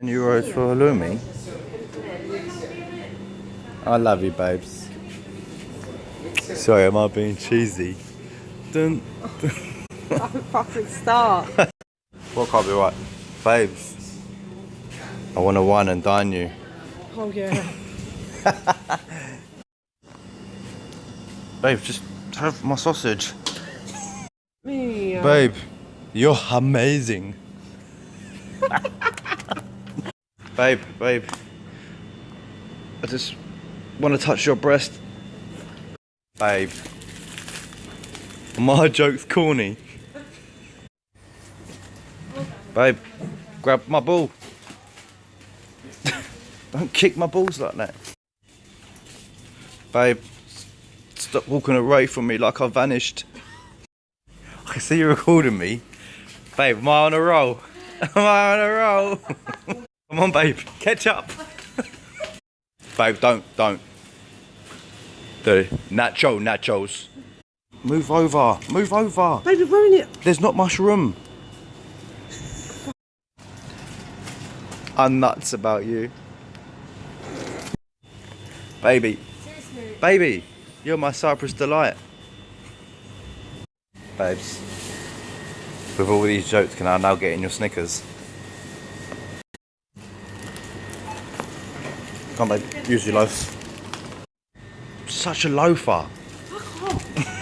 €10 for halloumi. I love you, babes. Sorry, am I being cheesy? Dun. Don't fucking start. What can't be right? Babes, I want to wine and dine you. Oh yeah. Babe, just have my sausage. Me. Babe, you're amazing. Babe, I just want to touch your breast. Babe, my joke's corny. Babe, grab my ball. Don't kick my balls like that. Babe, stop walking away from me like I vanished. I can see you recording me. Babe, am I on a roll? Am I on a roll? Come on, babe, catch up. Babe, don't. The nachos. Move over. Baby, ruin it. There's not much room. I'm nuts about you. Baby. Seriously. Baby, you're my Cyprus delight. Babes, with all these jokes, can I now get in your Snickers? Come on, babe, use your loaf. Such a loafer. Fuck off.